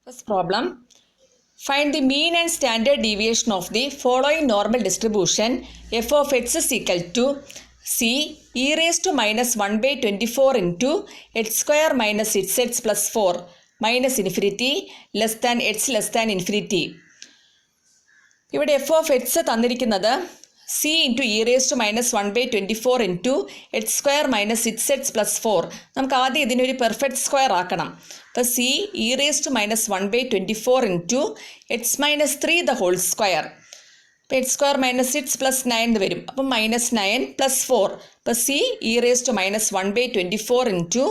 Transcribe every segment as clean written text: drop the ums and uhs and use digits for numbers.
First problem, find the mean and standard deviation of the following normal distribution f of x is equal to c e raised to minus 1 by 24 into x square minus xx plus 4 minus infinity less than x less than infinity. ഇവിടെ f of x തന്നിരിക്കുന്നത് c into E raise to minus 1 by 24 into x square minus 6x plus 4. നമുക്ക് ആദ്യം ഇതിനൊരു perfect square ആക്കണം. അപ്പോൾ C E raise to minus 1 by 24 into x minus 3 the whole square. അപ്പോൾ x square minus 6 plus 9 വരും. അപ്പം minus 9 plus 4. അപ്പോൾ C E raise to minus 1 by 24 into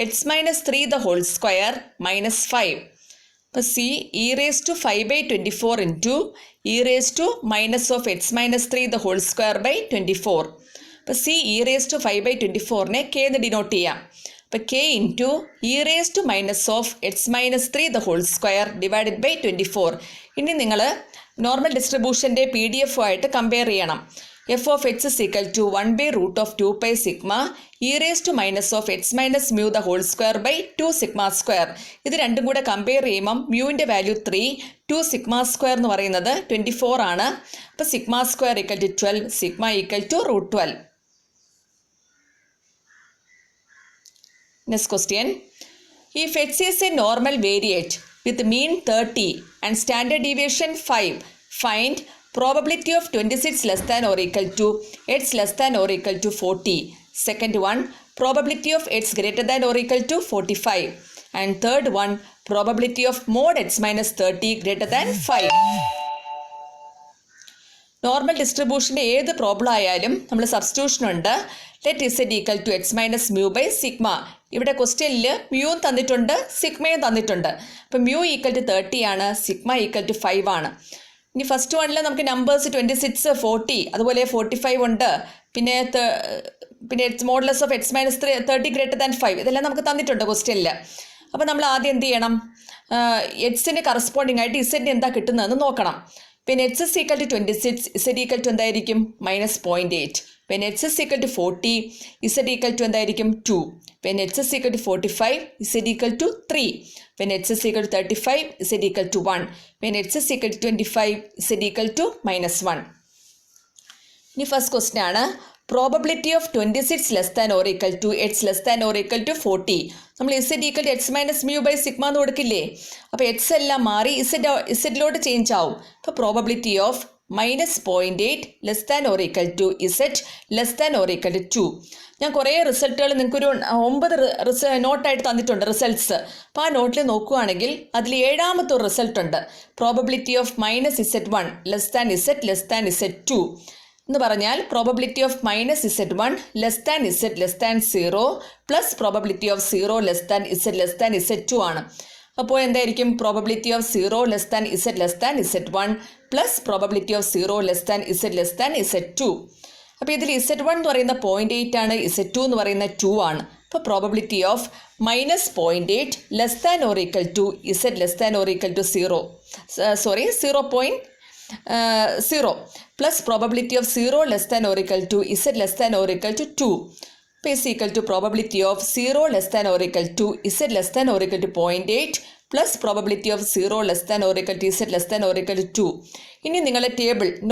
x minus 3 the whole square minus 5. അപ്പോൾ C E raise to 5 by 24 into E raise to minus of X minus 3 the whole square by 24. അപ്പോൾ C E raise to 5 by 24നെ K എന്ന് denote ചെയ്യാം. അപ്പോൾ K into E raise to minus of X minus 3 the whole square divided by 24. ഇനി നിങ്ങൾ normal ഡിസ്ട്രിബ്യൂഷൻ്റെ P D F ആയിട്ട് compare ചെയ്യണം. F of X is equal to 1 by root of 2 pi sigma e raise to minus of X minus mu the whole square by 2 sigma square. ഇത് രണ്ടും കൂടെ compare ചെയ്യുമ്പം മ്യൂവിൻ്റെ value 3, 2 sigma square എന്ന് പറയുന്നത് 24 ആണ്. അപ്പോൾ sigma square equal to 12, sigma equal to root 12. Next question. If x is a normal variate with mean 30 and standard deviation 5, find probability of 26 less than or equal to x less than or equal to 40. Second one, probability of x greater than or equal to 45. And third one, probability of mod x minus 30 greater than 5. Normal ഡിസ്ട്രിബ്യൂഷൻ്റെ ഏത് problem ആയാലും നമ്മൾ substitution ഉണ്ട്. Let z equal to X minus mu by sigma. ഇവിടെ ക്വസ്റ്റ്യനിൽ മ്യൂവും തന്നിട്ടുണ്ട്, സിഗ്മയും തന്നിട്ടുണ്ട്. അപ്പം മ്യൂ ഈക്വൽ ടു 30 ആണ്, സിഗ്മ ഈക്വൽ ടു 5 ആണ്. ഇനി ഫസ്റ്റ് വണ്ണിൽ നമുക്ക് നമ്പേഴ്സ് 26, 40, അതുപോലെ 45 ഉണ്ട്. പിന്നെ modulus of X minus 30 greater than 5 ഇതെല്ലാം നമുക്ക് തന്നിട്ടുണ്ട് ക്വസ്റ്റ്യനിൽ. അപ്പോൾ നമ്മൾ ആദ്യം എന്ത് ചെയ്യണം? എക്സിന് കറസ്പോണ്ടിങ് ആയിട്ട് ഇസെഡിന് എന്താ കിട്ടുന്നതെന്ന് നോക്കണം. പിന്നെ h is equal to 26, z equal to എന്തായിരിക്കും? മൈനസ് 0.8. പിന്നെ h is equal to 40, z equal to എന്തായിരിക്കും? 2. പിന്നെ h is equal to 45, z equal to 3. പിന്നെ h is equal to 35, z equal to 1. പിന്നെ h is equal to 25, z equal to minus 1. ഇനി first question ആണ് probability of 26 less than or equal to X less than or equal to 40. നമ്മൾ z equal to X minus mu by sigma എന്ന് കൊടുക്കില്ലേ? അപ്പോൾ X എല്ലാം മാറി ഇസെഡിലോട്ട് change ആവും. അപ്പോൾ probability of minus 0.8 less than or equal to z less than or equal to 2. ഞാൻ കുറേ റിസൾട്ടുകൾ നിങ്ങൾക്കൊരു 9 നോട്ടായിട്ട് തന്നിട്ടുണ്ട് റിസൾട്ട്സ്. അപ്പോൾ ആ നോട്ടിൽ നോക്കുകയാണെങ്കിൽ അതിൽ 7ാമത്തെ ഒരു റിസൾട്ട് ഉണ്ട്. Probability of minus Z 1 less than Z 2 എന്ന് പറഞ്ഞാൽ probability of minus Z 1 less than 0 plus probability of 0 less than Z 2 ആണ്. അപ്പോൾ എന്തായിരിക്കും? Probability of 0 less than z 1 plus probability of 0 less than Z 2. അപ്പോൾ ഇതിൽ Z 1 എന്ന് പറയുന്ന 0.8 ആണ്, ഇസെഡ് 2 എന്ന് പറയുന്ന 2 ആണ്. അപ്പോൾ probability of minus 0.8 less than or equal to z less than or equal to 0.0 plus probability of 0 less than or equal to z less than or equal to 2 is equal to probability of 0 less than or equal to z less than or equal to 0.8 plus probability of 0 less than or equal to z less than or equal to 2. ഇനി നിങ്ങളുടെ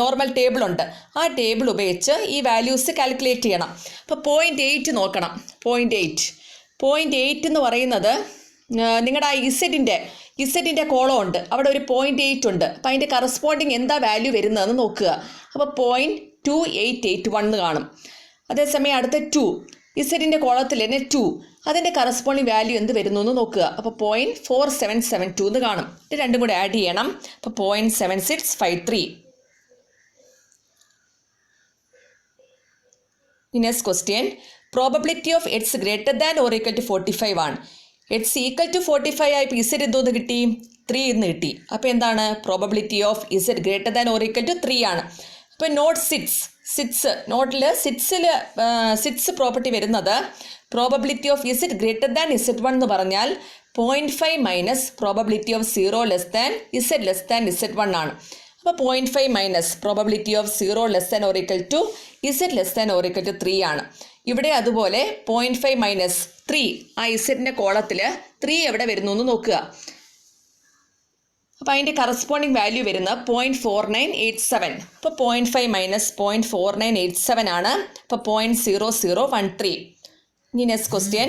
normal table ഉണ്ട്. ആ table ഉപയോഗിച്ച് ഈ values calculate ചെയ്യണം. അപ്പോൾ 0.8 നോക്കണം. 0.8 എന്ന് പറയുന്നത് നിങ്ങളുടെ ആ ഇസെഡിൻ്റെ കോളം ഉണ്ട്, അവിടെ ഒരു 0.8 ഉണ്ട്. അപ്പോൾ അതിൻ്റെ കറസ്പോണ്ടിങ് എന്താ വാല്യൂ വരുന്നതെന്ന് നോക്കുക. അപ്പോൾ 0.2881 കാണും. അതേസമയം അടുത്ത 2 ഇസെഡിൻ്റെ കോളത്തിൽ തന്നെ 2, അതിൻ്റെ കറസ്പോണ്ടിങ് വാല്യൂ എന്ത് വരുന്നു എന്ന് നോക്കുക. അപ്പോൾ 0.4772 എന്ന് കാണും. ഇത് രണ്ടും കൂടെ ആഡ് ചെയ്യണം. അപ്പോൾ 0.7653. Next question, probability of x greater than or equal to 45 ആണ്. എക്സ് ഈക്വൽ ടു 45 ആയപ്പോൾ ഇസെഡ് എന്തോന്ന് കിട്ടി? 3 എന്ന് കിട്ടി. അപ്പോൾ എന്താണ്? Probability of z greater than or equal to 3 ആണ്. അപ്പോൾ നോട്ട് 6 നോട്ടിൽ 6 പ്രോപ്പർട്ടി വരുന്നത് probability of z greater than z 1 എന്ന് പറഞ്ഞാൽ 0.5 minus probability of 0 less than z 1 ആണ്. അപ്പോൾ 0.5 minus probability of 0 less than or equal to z less than or equal to 3 ആണ്. ഇവിടെ അതുപോലെ 0.5 മൈനസ് 3 ആ ഇസെഡിൻ്റെ കോളത്തിൽ 3 എവിടെ വരുന്നു എന്ന് നോക്കുക. അപ്പോൾ അതിൻ്റെ കറസ്പോണ്ടിങ് വാല്യൂ വരുന്നത് 0.4987. അപ്പോൾ 0.5 മൈനസ് 0.4987 ആണ്. അപ്പോൾ 0.0013. ഇനി next question,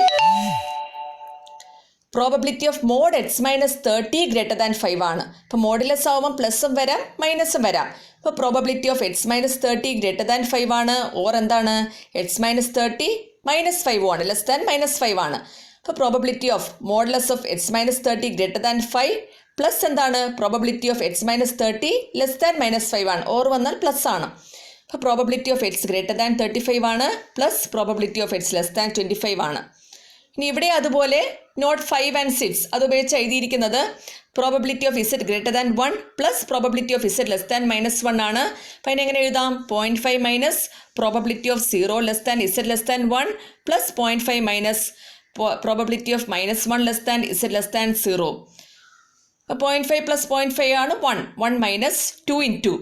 probability of mod x minus 30 greater than 5 ആണ്. അപ്പോൾ മോഡുലസ് ആവുമ്പം പ്ലസും വരാം മൈനസും വരാം. അപ്പോൾ probability of x minus 30 greater than 5 ആണ്. ഓർ എന്താണ്, x മൈനസ് 30 മൈനസ് 5 ആണ്, ലെസ് ദാൻ മൈനസ് 5 ആണ്. അപ്പോൾ probability of modulus of x minus 30 greater than 5 plus എന്താണ്, probability of x minus 30 less than minus 5 ആണ്. ഓർ വന്നാൽ പ്ലസ് ആണ്. അപ്പോൾ probability of x greater than 35 ആണ്, plus probability of x less than 25 ആണ്. ഇനി ഇവിടെ അതുപോലെ നോട്ട് 5 and 6 അത് ഉപയോഗിച്ച് എഴുതിയിരിക്കുന്നത് probability of z greater than 1 plus probability of z less than -1 ആണ്. അപ്പോൾ അതിനെങ്ങനെ എഴുതാം, 0.5 minus probability of 0 less than z less than 1 plus 0.5 minus probability of -1 less than z less than 0. 0.5 plus 0.5 ആണ് 1 minus 2 into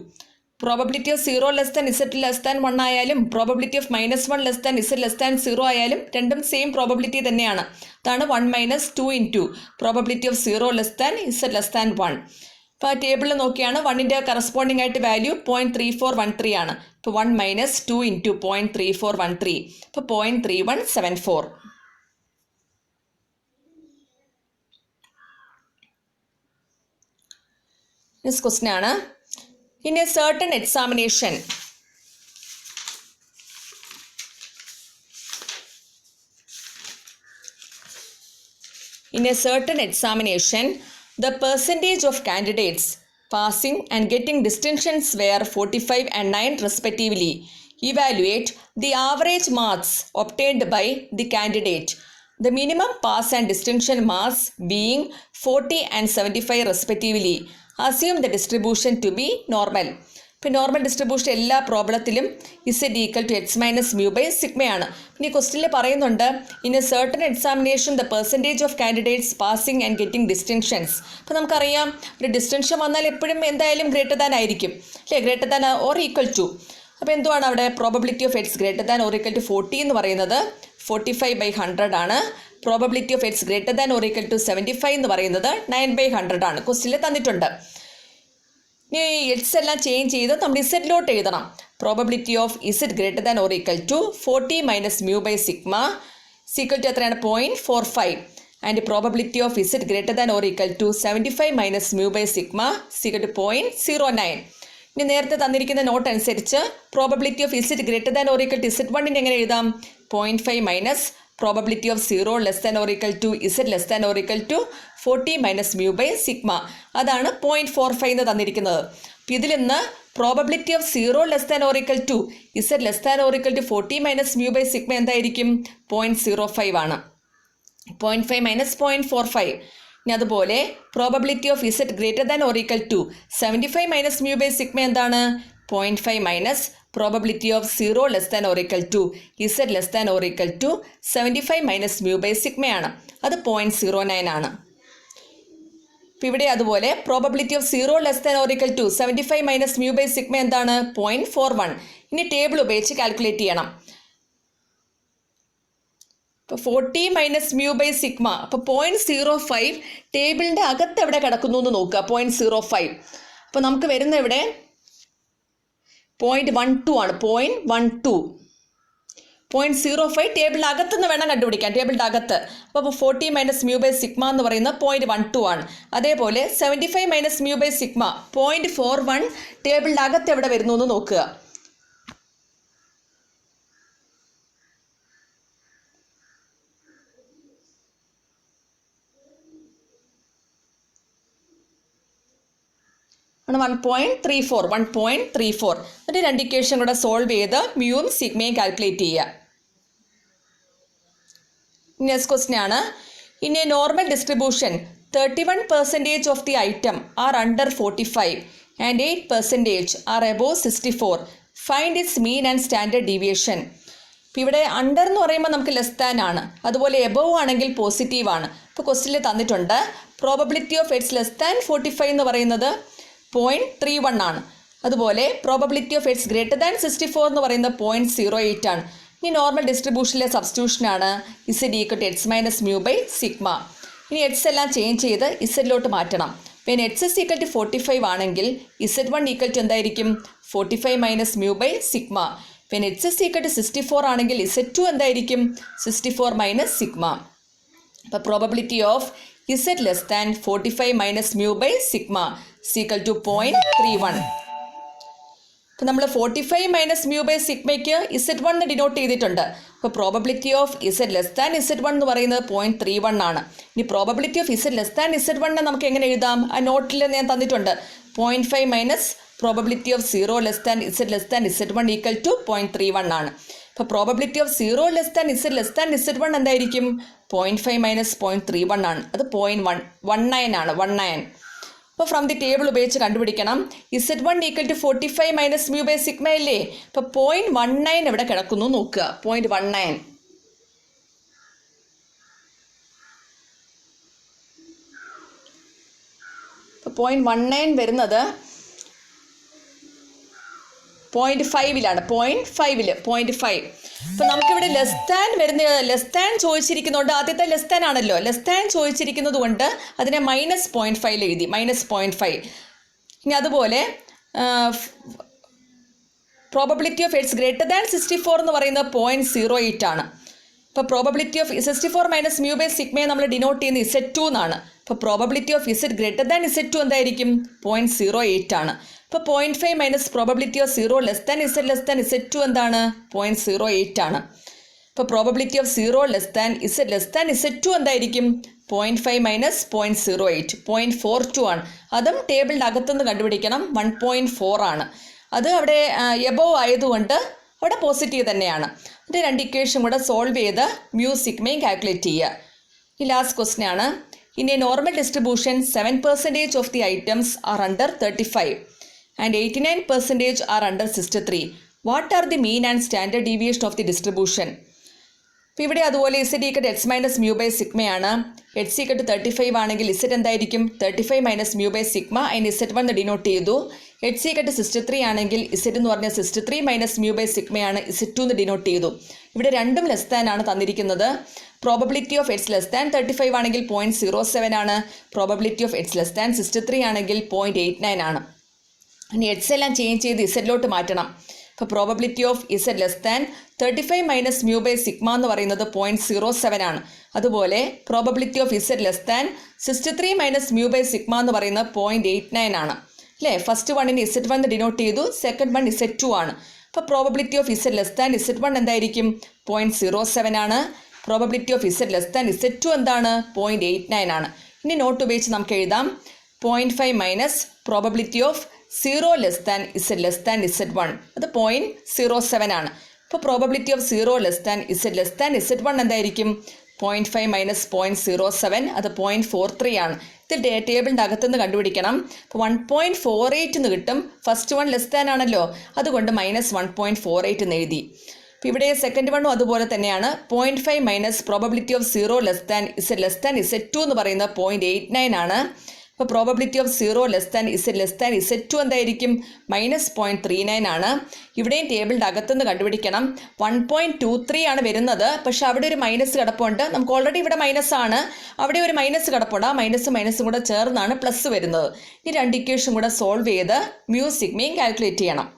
probability of 0 less than z less than 1 ആയാലും probability of -1 less than z less than 0 ആയാലും രണ്ടും same probability തന്നെയാണ്. അതാണ് 1 minus 2 into probability of 0 less than z less than 1. അപ്പോൾ ആ ടേബിളിൽ നോക്കിയാണ് 1ൻ്റെ കറസ്പോണ്ടിങ് ആയിട്ട് വാല്യൂ 0.3413 ആണ്. ഇപ്പോൾ 1 മൈനസ് 2 into 0.3413, ഇപ്പോൾ 0.3174. നെക്സ്റ്റ് ക്വസ്റ്റ്യൻ ആണ്, in a certain examination the percentage of candidates passing and getting distinctions were 45 and 9 respectively. Evaluate the average marks obtained by the candidate, the minimum pass and distinction marks being 40 and 75 respectively. Assume the distribution to be normal. ഇപ്പോൾ normal distribution എല്ലാ പ്രോബ്ലത്തിലും z equal to x minus mu by സിഗ്മയാണ്. പിന്നെ ഈ ക്വസ്റ്റിനിൽ പറയുന്നുണ്ട് in a certain examination the percentage of candidates passing and getting distinctions. അപ്പോൾ നമുക്കറിയാം ഒരു ഡിസ്റ്റിങ്ഷൻ വന്നാൽ എപ്പോഴും എന്തായാലും ഗ്രേറ്റർ ദാൻ ആയിരിക്കും അല്ലേ, greater than or equal to. അപ്പോൾ എന്തുവാണ് അവിടെ probability of x greater than or equal to 40 എന്ന് പറയുന്നത് 45/100 ആണ്. Probability of x greater than or equal to 75 എന്ന് പറയുന്നത് 9/100 ആണ്. ക്വസ്റ്റിനിൽ തന്നിട്ടുണ്ട്. ഇനി എക്സ് എല്ലാം ചേഞ്ച് ചെയ്ത് നമ്മൾ ഇസെറ്റിലോട്ട് എഴുതണം. Probability of z greater than or equal to 40 minus mu by sigma is equal to എത്രയാണ് 0.45 and probability of z greater than or equal to 75 minus mu by sigma is equal to 0.09. ഇനി നേരത്തെ തന്നിരിക്കുന്ന നോട്ട് അനുസരിച്ച് probability of z greater than or equal to z1 എങ്ങനെ എഴുതാം, 0.5 minus probability of 0 less than or equal to z less than or equal to 40 minus mu by sigma, അതാണ് 0.45 എന്ന് തന്നിരിക്കുന്നത്. അപ്പോൾ ഇതിൽ നിന്ന് probability of 0 less than or equal to z less than or equal to 40 minus mu by sigma എന്തായിരിക്കും 0.05 ആണ്. 0.5 minus 0.45. ഇനി അതുപോലെ probability of z greater than or equal to 75 minus mu by sigma എന്താണ് 0.5 minus probability of 0 less than or equal to z less than or equal to 75 minus mu by സിഗ്മയാണ്, അത് 0.09 ആണ്. അപ്പോൾ ഇവിടെ അതുപോലെ probability of 0 less than or equal to 75 minus mu by sigma എന്താണ് 0.41. ഇനി table ഉപയോഗിച്ച് കാൽക്കുലേറ്റ് ചെയ്യണം. അപ്പോൾ 40 മൈനസ് മ്യൂ ബൈ സിഗ്മ, അപ്പോൾ 0.05 ടേബിളിൻ്റെ അകത്ത് എവിടെ കിടക്കുന്നു എന്ന് നോക്കുക. 0.05. അപ്പോൾ നമുക്ക് വരുന്ന ഇവിടെ 0.12 ആണ്. 0.12 0.05 ടേബിളിൻ്റെ അകത്തുനിന്ന് വേണം കണ്ടുപിടിക്കാൻ, ടേബിളിൻ്റെ അകത്ത്. അപ്പോൾ 40 മൈനസ് മ്യൂ ബൈ സിഗ്മ എന്ന് പറയുന്നത് 0.12 ആണ്. അതേപോലെ 75 മൈനസ് മ്യൂ ബൈ സിഗ്മ 0.41 ടേബിളിൻ്റെ അകത്ത് എവിടെ വരുന്നു എന്ന് നോക്കുക. ആണ് 1.34. എന്നിട്ട് രണ്ട് ഇക്വേഷൻ കൂടെ സോൾവ് ചെയ്ത് മ്യൂവും സിഗ്മയും കാൽക്കുലേറ്റ് ചെയ്യുക. നെക്സ്റ്റ് ക്വസ്റ്റ്യൻ ആണ്, in a normal distribution 31% of the item are under 45 and 8% are above 64. Find its mean and standard deviation. ഇപ്പോൾ ഇവിടെ അണ്ടർ എന്ന് പറയുമ്പോൾ നമുക്ക് ലെസ് ദാൻ ആണ്, അതുപോലെ എബോവ് ആണെങ്കിൽ പോസിറ്റീവ് ആണ്. ഇപ്പോൾ ക്വസ്റ്റ്യനിൽ തന്നിട്ടുണ്ട് probability of x less than 45 എന്ന് പറയുന്നത് 0.31 ആണ്. അതുപോലെ probability of x greater than 64 എന്ന് പറയുന്നത് 0.08 ആണ്. ഇനി നോർമൽ ഡിസ്ട്രിബ്യൂഷനിലെ സബ്സ്റ്റിറ്റ്യൂഷനാണ് z equal to x minus mu by sigma. ഇനി x എല്ലാം ചേഞ്ച് ചെയ്ത് zലോട്ട് മാറ്റണം. When H is equal to 45 ആണെങ്കിൽ Z1 ഈക്വൽ ടു എന്തായിരിക്കും 45 minus mu by sigma. When H is equal to 64 ആണെങ്കിൽ Z2 എന്തായിരിക്കും 64 മൈനസ് സിഗ്മ. അപ്പോൾ probability of Z less than 45 minus mu by sigma equal to 0.31. അപ്പോൾ നമ്മൾ 45 minus mu by സിഗ്മയ്ക്ക് Z1 denote ചെയ്തിട്ടുണ്ട്. അപ്പോൾ probability of Z less than Z1 എന്ന് പറയുന്നത് 0.31 ആണ്. ഇനി probability of Z less than Z1 നമുക്ക് എങ്ങനെ എഴുതാം? ആ നോട്ടിൽ ഞാൻ തന്നിട്ടുണ്ട് 0.5 minus probability of 0 less than Z less than Z1 equal to 0.31 ആണ്. അപ്പോൾ probability of 0 less than Z less than Z1 എന്തായിരിക്കും 0.5 മൈനസ് 0.31 ആണ്. അത് 0.19 ആണ്. 19. അപ്പോൾ ഫ്രം ദി ടേബിൾ ഉപയോഗിച്ച് കണ്ടുപിടിക്കണം. Z1 equal to 45 minus mu by sigma അല്ലേ? അപ്പോൾ 0.19 എവിടെ കിടക്കുന്നു നോക്കുക. 0.19. അപ്പോൾ 0.19 വരുന്നത് 0.5ലാണ്. 0.5. അപ്പോൾ നമുക്കിവിടെ ലെസ് ദാൻ ലെസ് ദാൻ ചോദിച്ചിരിക്കുന്നതുകൊണ്ട് ആദ്യത്തെ ലെസ് ദാൻ ആണല്ലോ. ലെസ് ദാൻ ചോദിച്ചിരിക്കുന്നത് കൊണ്ട് അതിനെ -0.5 എഴുതി. -0.5. ഇനി അതുപോലെ പ്രോബബിലിറ്റി ഓഫ് എറ്റ്സ് ഗ്രേറ്റർ ദാൻ 64 എന്ന് പറയുന്നത് 0.08 ആണ്. അപ്പോൾ probability of 64 minus mu by സിഗ്മയെ നമ്മൾ ഡിനോട്ട് ചെയ്യുന്നത് Z2 എന്നാണ്. അപ്പോൾ probability of Z greater than Z2 എന്തായിരിക്കും 0.08 ആണ്. ഇപ്പോൾ 0.5 minus probability of 0 less than Z less than Z2 എന്താണ് 0.08 ആണ്. ഇപ്പോൾ probability of 0 less than Z less than Z2 എന്തായിരിക്കും 0.5 മൈനസ് 0.08 0.42 ആണ്. അതും ടേബിളിൻ്റെ അകത്തുനിന്ന് കണ്ടുപിടിക്കണം. 1.4 ആണ്. അത് അവിടെ എബോവ് ആയതുകൊണ്ട് അവിടെ പോസിറ്റീവ് തന്നെയാണ്. ഇത് രണ്ട് ഇക്വേഷൻ കൂടെ സോൾവ് ചെയ്ത് മ്യൂ സിഗ്മയും കാൽക്കുലേറ്റ് ചെയ്യുക. ഈ ലാസ്റ്റ് ക്വസ്റ്റ്യൻ ആണ്. In a normal distribution 7% of the items are under 35 and 89% are under 63. What are the mean and standard deviation of the distribution? അപ്പോൾ ഇവിടെ അതുപോലെ Z equal to X minus mu by സിഗ്മയാണ്. H equal to 35 ആണെങ്കിൽ Z എന്തായിരിക്കും 35 minus mu by sigma. അതിന് Z1 denote ചെയ്തു. H equal to 63 ആണെങ്കിൽ Z എന്ന് പറഞ്ഞാൽ 63 മൈനസ് മ്യൂ ബൈ സിഗ്മയാണ്. Z2 എന്ന് ഡിനോട്ട് ചെയ്തു. ഇവിടെ രണ്ടും ലെസ് ദാൻ ആണ് തന്നിരിക്കുന്നത്. പ്രോബബിലിറ്റി ഓഫ് എറ്റ്സ് ലെസ് ദാൻ 35 ആണെങ്കിൽ 0.07 ആണ്. പ്രോബബിലിറ്റി ഓഫ് എറ്റ്സ് ലെസ് ദാൻ 63 ആണെങ്കിൽ 0.89 ആണ്. ഇനി എറ്റ്സ് എല്ലാം ചേഞ്ച് ചെയ്ത് ഇസഡിലോട്ട് മാറ്റണം. അപ്പോൾ probability of Z less than 35 minus mu by sigma എന്ന് പറയുന്നത് 0.07 ആണ്. അതുപോലെ probability of Z less than 63 minus mu by sigma എന്ന് പറയുന്നത് 0.89 ആണ്. അല്ലേ? ഫസ്റ്റ് വണ്ണിന് Z1 ഡിനോട്ട് ചെയ്തു. സെക്കൻഡ് വൺ Z2 ആണ്. അപ്പോൾ probability of Z less than Z1 എന്തായിരിക്കും 0.07 ആണ്. Probability of Z less than Z2 എന്താണ് 0.89 ആണ്. ഇനി നോട്ട് ഉപയോഗിച്ച് നമുക്ക് എഴുതാം 0.5 minus probability of 0 less than Z less than Z1 അത് 0.07 ആണ്. അപ്പോൾ probability of 0 less than Z less than Z1 എന്തായിരിക്കും 0.5 മൈനസ് 0.07 അത് 0.43 ആണ്. ഇത് ടേബിളിൻ്റെ അകത്തുനിന്ന് കണ്ടുപിടിക്കണം. അപ്പോൾ 1.48 എന്ന് കിട്ടും. ഫസ്റ്റ് വൺ ലെസ് ദാൻ ആണല്ലോ, അതുകൊണ്ട് -1.48 എന്ന് എഴുതി. അപ്പോൾ ഇവിടെ സെക്കൻഡ് വണ്ണും അതുപോലെ തന്നെയാണ്. 0.5 minus probability of 0 less than Z less than Z2 എന്ന് പറയുന്നത് 0.89 ആണ്. അപ്പോൾ probability of 0 less than Z less than Z2 എന്തായിരിക്കും -0.39 ആണ്. ഇവിടെയും ടേബിളിൻ്റെ അകത്തുനിന്ന് കണ്ടുപിടിക്കണം. 1.23 ആണ് വരുന്നത്. പക്ഷേ അവിടെ ഒരു മൈനസ് കിടപ്പുണ്ട്. നമുക്ക് ഓൾറെഡി ഇവിടെ മൈനസ് ആണ്, അവിടെ ഒരു മൈനസ് കിടപ്പുണ്ട്. ആ മൈനസും കൂടെ ചേർന്നാണ് പ്ലസ് വരുന്നത്. ഈ രണ്ട് ഇക്വേഷൻ കൂടെ സോൾവ് ചെയ്ത് മ്യൂ സിഗ്മയും കാൽക്കുലേറ്റ് ചെയ്യണം.